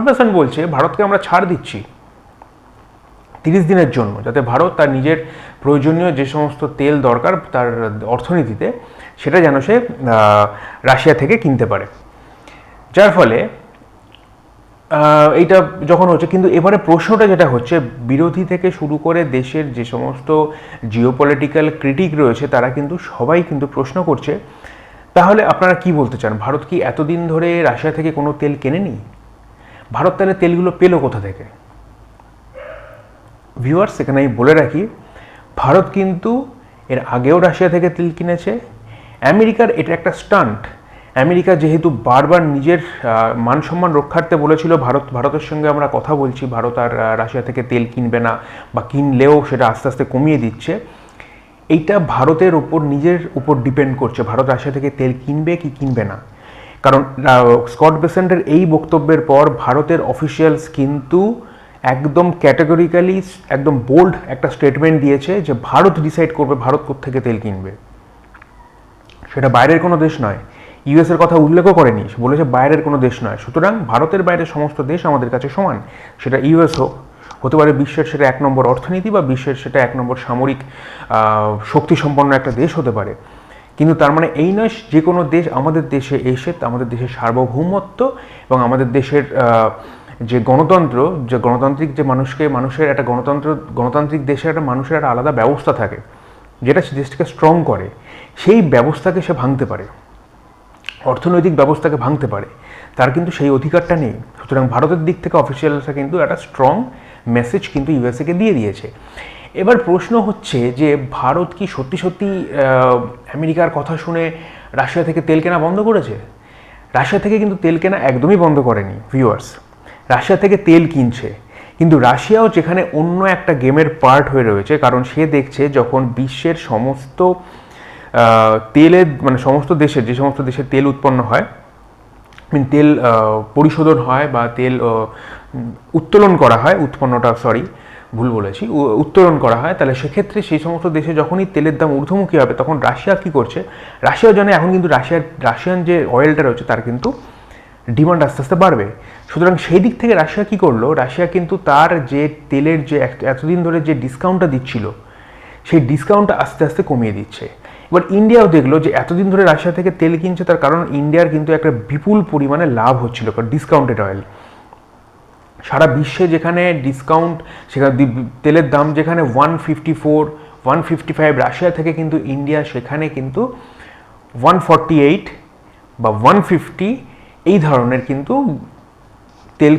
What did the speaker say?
Bessent বলছে ভারতকে আমরা ছাড় দিচ্ছি 30 দিনের জন্য, যাতে ভারত তার নিজের প্রয়োজনীয় যে সমস্ত তেল দরকার তার অর্থনীতিতে সেটা যেন সে রাশিয়া থেকে কিনতে পারে। যার ফলে এইটা যখন হচ্ছে, কিন্তু এবারে প্রশ্নটা যেটা হচ্ছে, বিরোধী থেকে শুরু করে দেশের যে সমস্ত জিওপলিটিক্যাল ক্রিটিক রয়েছে তারা কিন্তু সবাই কিন্তু প্রশ্ন করছে, তাহলে আপনারা কি বলতে চান, ভারত কি এতদিন ধরে রাশিয়া থেকে কোনো তেল কেনেনি? ভারত তাহলে তেলগুলো পেলো কোথা থেকে? ভিউয়ার্স, এখানে আমি বলে রাখি, ভারত কিন্তু এর আগেও রাশিয়া থেকে তেল কিনেছে। আমেরিকার এটা একটা স্টান্ট। আমেরিকা যেহেতু বারবার নিজের মান সম্মান রক্ষার্থে বলেছিল ভারতের সঙ্গে আমরা কথা বলছি, ভারত আর রাশিয়া থেকে তেল কিনবে না, বা কিনলেও সেটা আস্তে আস্তে কমিয়ে দিচ্ছে, এইটা ভারতের উপর নিজের উপর ডিপেন্ড করছে ভারত রাশিয়া থেকে তেল কিনবে কি কিনবে না। কারণ স্কট বেসেন্টের এই বক্তব্যের পর ভারতের অফিসিয়ালস কিন্তু একদম ক্যাটাগরিক্যালি একদম বোল্ড একটা স্টেটমেন্ট দিয়েছে যে ভারত ডিসাইড করবে ভারত কোত্থেকে তেল কিনবে, সেটা বাইরের কোনো দেশ নয়। ইউএস এর কথা উল্লেখও করেনি, বলেছে বাইরের কোনো দেশ নয়। সুতরাং ভারতের বাইরের সমস্ত দেশ আমাদের কাছে সমান, সেটা ইউএস হোক, হতে পারে বিশ্বের সেটা 1 নম্বর অর্থনীতি বা বিশ্বের সেটা 1 নম্বর সামরিক শক্তি সম্পন্ন একটা দেশ হতে পারে, কিন্তু তার মানে এই নয় যে কোনো দেশ আমাদের দেশে এসে আমাদের দেশের সার্বভৌমত্ব এবং আমাদের দেশের যে গণতন্ত্র, যে গণতান্ত্রিক যে মানুষের একটা গণতান্ত্রিক দেশের একটা মানুষের একটা আলাদা ব্যবস্থা থাকে যেটা দেশটাকে স্ট্রং করে, সেই ব্যবস্থাকে সে ভাঙতে পারে, অর্থনৈতিক ব্যবস্থাকে ভাঙতে পারে, তার কিন্তু সেই অধিকারটা নেই। সুতরাং ভারতের দিক থেকে অফিসিয়ালসরা কিন্তু একটা স্ট্রং মেসেজ কিন্তু ইউএসএকে দিয়ে দিয়েছে। এবার প্রশ্ন হচ্ছে যে ভারত কি সত্যি সত্যি আমেরিকার কথা শুনে রাশিয়া থেকে তেল কেনা বন্ধ করেছে? রাশিয়া থেকে কিন্তু তেল কেনা একদমই বন্ধ করেনি ভিউয়ার্স, রাশিয়া থেকে তেল কিনছে, কিন্তু রাশিয়াও যেখানে অন্য একটা গেমের পার্ট হয়ে রয়েছে, কারণ সে দেখছে যখন বিশ্বের সমস্ত তেলের মানে সমস্ত দেশের যে সমস্ত দেশের তেল উৎপন্ন হয়, তেল পরিশোধন হয় বা তেল উত্তোলন করা হয়, উত্তোলন করা হয়, তাহলে সেক্ষেত্রে সেই সমস্ত দেশে যখনই তেলের দাম ঊর্ধ্বমুখী হবে তখন রাশিয়া কি করছে, রাশিয়া জানে এখন কিন্তু রাশিয়ান যে অয়েলটা রয়েছে তার কিন্তু ডিমান্ড আস্তে আস্তে বাড়বে। সুতরাং সেই দিক থেকে রাশিয়া কি করলো, রাশিয়া কিন্তু তার যে তেলের যে এতদিন ধরে যে ডিসকাউন্টটা দিচ্ছিল সেই ডিসকাউন্টটা আস্তে আস্তে কমিয়ে দিচ্ছে। এবার ইন্ডিয়াও দেখলো যে এতদিন ধরে রাশিয়া থেকে তেল কিনছে, তার কারণ ইন্ডিয়ার কিন্তু একটা বিপুল পরিমাণে লাভ হচ্ছিল, কারণ ডিসকাউন্টেড অয়েল সারা বিশ্বে যেখানে ডিসকাউন্ট, সেখানে তেলের দাম যেখানে 154 155, রাশিয়া থেকে কিন্তু ইন্ডিয়া সেখানে কিন্তু 148 বা 150 এই ধরনের কিন্তু তেল